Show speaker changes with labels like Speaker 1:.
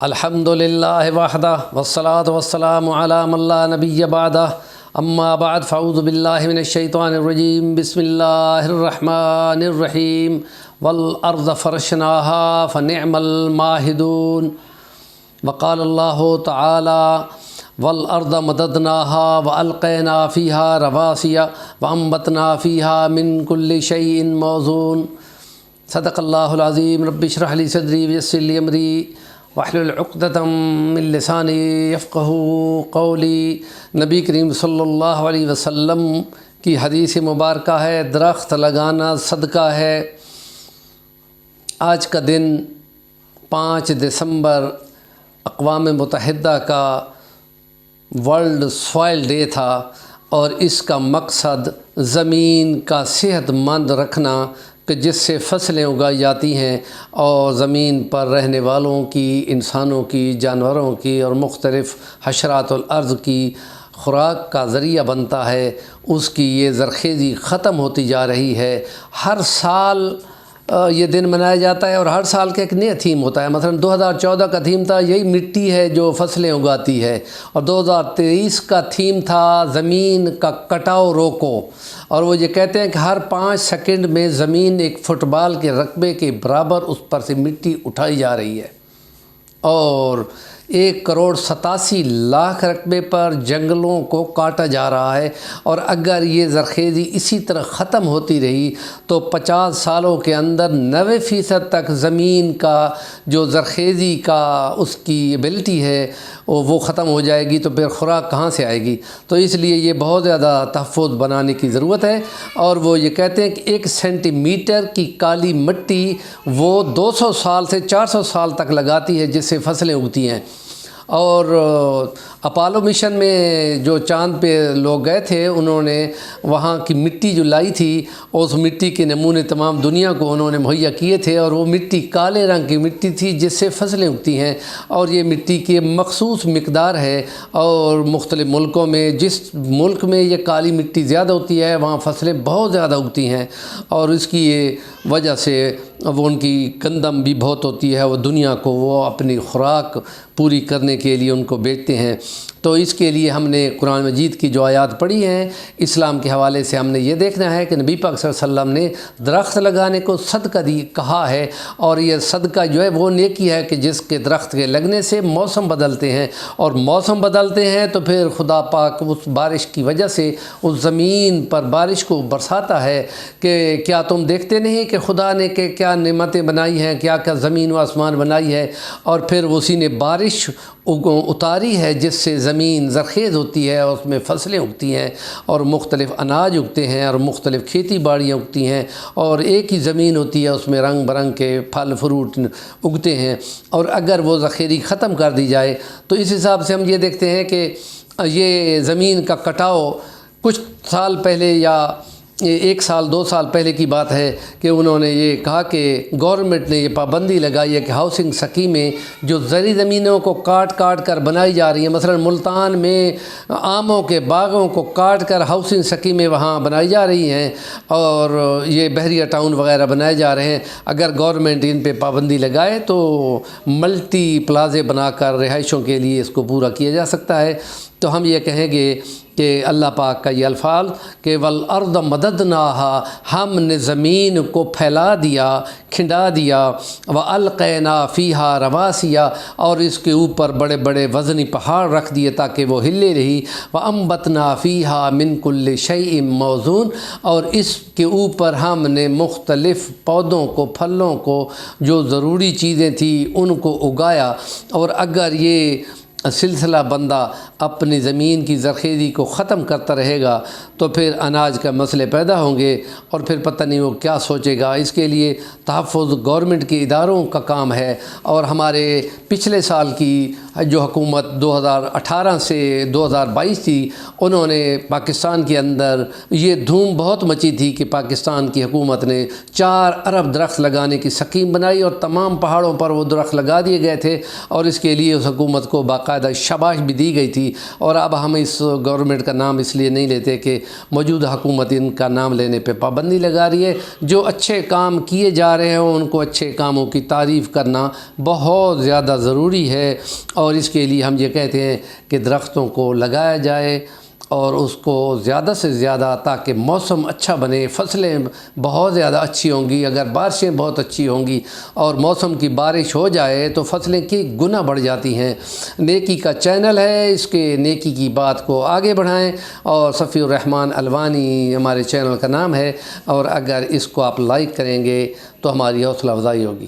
Speaker 1: الحمدللہ وحدہ والصلاة والسلام علی من لا نبی بعدہ اما بعد فاعوذ باللہ من الشیطان الرجیم بسم اللہ الرحمن الرحیم والارض فرشناہا فنعم الماہدون وقال اللہ تعالی والارض مددناہا والقینا فیہا رواسیا وانبتنا فیہا من کل شیء موزون صدق اللہ العظیم رب اشرح لی صدری ویسر لی امری واحلل عقدۃ من لسانی یفقہوا قولی۔ نبی کریم صلی اللہ علیہ وسلم کی حدیث مبارکہ ہے، درخت لگانا صدقہ ہے۔ آج کا دن 5 دسمبر اقوام متحدہ کا ورلڈ سوائل ڈے تھا، اور اس کا مقصد زمین کا صحت مند رکھنا کہ جس سے فصلیں اگائی جاتی ہیں اور زمین پر رہنے والوں کی، انسانوں کی، جانوروں کی اور مختلف حشرات الارض کی خوراک کا ذریعہ بنتا ہے، اس کی یہ زرخیزی ختم ہوتی جا رہی ہے۔ ہر سال یہ دن منایا جاتا ہے، اور ہر سال کا ایک نیا تھیم ہوتا ہے۔ مثلا 2014 کا تھیم تھا یہی مٹی ہے جو فصلیں اگاتی ہے، اور 2023 کا تھیم تھا زمین کا کٹاؤ روکو، اور وہ یہ کہتے ہیں کہ ہر 5 سیکنڈ میں زمین ایک فٹ بال کے رقبے کے برابر اس پر سے مٹی اٹھائی جا رہی ہے، اور 1,87,00,000 رقبے پر جنگلوں کو کاٹا جا رہا ہے۔ اور اگر یہ زرخیزی اسی طرح ختم ہوتی رہی تو 50 سالوں کے اندر 90% تک زمین کا جو زرخیزی کا اس کی ایبلٹی ہے وہ ختم ہو جائے گی، تو پھر خوراک کہاں سے آئے گی؟ تو اس لیے یہ بہت زیادہ تحفظ بنانے کی ضرورت ہے۔ اور وہ یہ کہتے ہیں کہ 1 سینٹی میٹر کی کالی مٹی وہ 200 سال سے 400 سال تک لگاتی ہے، جس سے فصلیں اگتی ہیں۔ اور اپولو مشن میں جو چاند پہ لوگ گئے تھے، انہوں نے وہاں کی مٹی جو لائی تھی، اس مٹی کے نمونے تمام دنیا کو انہوں نے مہیا کیے تھے، اور وہ مٹی کالے رنگ کی مٹی تھی جس سے فصلیں اگتی ہیں، اور یہ مٹی کی مخصوص مقدار ہے۔ اور مختلف ملکوں میں، جس ملک میں یہ کالی مٹی زیادہ ہوتی ہے وہاں فصلیں بہت زیادہ اگتی ہیں، اور اس کی یہ وجہ سے وہ ان کی گندم بھی بہت ہوتی ہے، وہ دنیا کو وہ اپنی خوراک پوری کرنے کے لیے ان کو بیچتے ہیں۔ تو اس کے لیے ہم نے قرآن مجید کی جو آیات پڑھی ہیں، اسلام کے حوالے سے ہم نے یہ دیکھنا ہے کہ نبی پاک صلی اللہ علیہ وسلم نے درخت لگانے کو صدقہ کہا ہے، اور یہ صدقہ جو ہے وہ نیکی ہے کہ جس کے درخت کے لگنے سے موسم بدلتے ہیں، اور موسم بدلتے ہیں تو پھر خدا پاک اس بارش کی وجہ سے اس زمین پر بارش کو برساتا ہے۔ کہ کیا تم دیکھتے نہیں کہ خدا نے کہ کیا نعمتیں بنائی ہیں، کیا کیا زمین و آسمان بنائی ہے، اور پھر اسی نے بارش اتاری ہے جس سے زمین زرخیز ہوتی ہے، اور اس میں فصلیں اگتی ہیں، اور مختلف اناج اگتے ہیں، اور مختلف کھیتی باڑیاں اگتی ہیں، اور ایک ہی زمین ہوتی ہے، اس میں رنگ برنگ کے پھل فروٹ اگتے ہیں۔ اور اگر وہ ذخیرہ ختم کر دی جائے تو اس حساب سے ہم یہ دیکھتے ہیں کہ یہ زمین کا کٹاؤ کچھ سال پہلے، یا 1 سال 2 سال پہلے کی بات ہے کہ انہوں نے یہ کہا کہ گورنمنٹ نے یہ پابندی لگائی ہے کہ ہاؤسنگ اسکیمیں جو زرعی زمینوں کو کاٹ کر بنائی جا رہی ہیں، مثلا ملتان میں آموں کے باغوں کو کاٹ کر ہاؤسنگ اسکیمیں وہاں بنائی جا رہی ہیں، اور یہ بحریہ ٹاؤن وغیرہ بنائے جا رہے ہیں۔ اگر گورنمنٹ ان پہ پابندی لگائے تو ملٹی پلازے بنا کر رہائشوں کے لیے اس کو پورا کیا جا سکتا ہے۔ تو ہم یہ کہیں گے کہ اللہ پاک کا یہ الفاظ کہ والارض مددناہا، ہم نے زمین کو پھیلا دیا، کھنڈا دیا، والقینا فیہا رواسیا، اور اس کے اوپر بڑے بڑے وزنی پہاڑ رکھ دیے تاکہ وہ ہلے رہی، وانبتنا فیہا من کل شیء موزون، اور اس کے اوپر ہم نے مختلف پودوں کو، پھلوں کو، جو ضروری چیزیں تھیں ان کو اگایا۔ اور اگر یہ سلسلہ بندہ اپنی زمین کی زرخیزی کو ختم کرتا رہے گا تو پھر اناج کا مسئلے پیدا ہوں گے، اور پھر پتہ نہیں وہ کیا سوچے گا۔ اس کے لیے تحفظ گورنمنٹ کے اداروں کا کام ہے، اور ہمارے پچھلے سال کی جو حکومت 2018 سے 2022 تھی، انہوں نے پاکستان کے اندر یہ دھوم بہت مچی تھی کہ پاکستان کی حکومت نے 4 ارب درخت لگانے کی سکیم بنائی اور تمام پہاڑوں پر وہ درخت لگا دیے گئے تھے، اور اس کے لیے اس حکومت کو باقاعدہ شاباش بھی دی گئی تھی۔ اور اب ہم اس گورنمنٹ کا نام اس لیے نہیں لیتے کہ موجودہ حکومت ان کا نام لینے پہ پابندی لگا رہی ہے۔ جو اچھے کام کیے جا رہے ہیں ان کو اچھے کاموں کی تعریف کرنا بہت زیادہ ضروری ہے، اور اس کے لیے ہم یہ کہتے ہیں کہ درختوں کو لگایا جائے اور اس کو زیادہ سے زیادہ، تاکہ موسم اچھا بنے، فصلیں بہت زیادہ اچھی ہوں گی۔ اگر بارشیں بہت اچھی ہوں گی اور موسم کی بارش ہو جائے تو فصلیں کی گنا بڑھ جاتی ہیں۔ نیکی کا چینل ہے، اس کے نیکی کی بات کو آگے بڑھائیں، اور صفی الرحمن الوانی ہمارے چینل کا نام ہے، اور اگر اس کو آپ لائک کریں گے تو ہماری حوصلہ افزائی ہوگی۔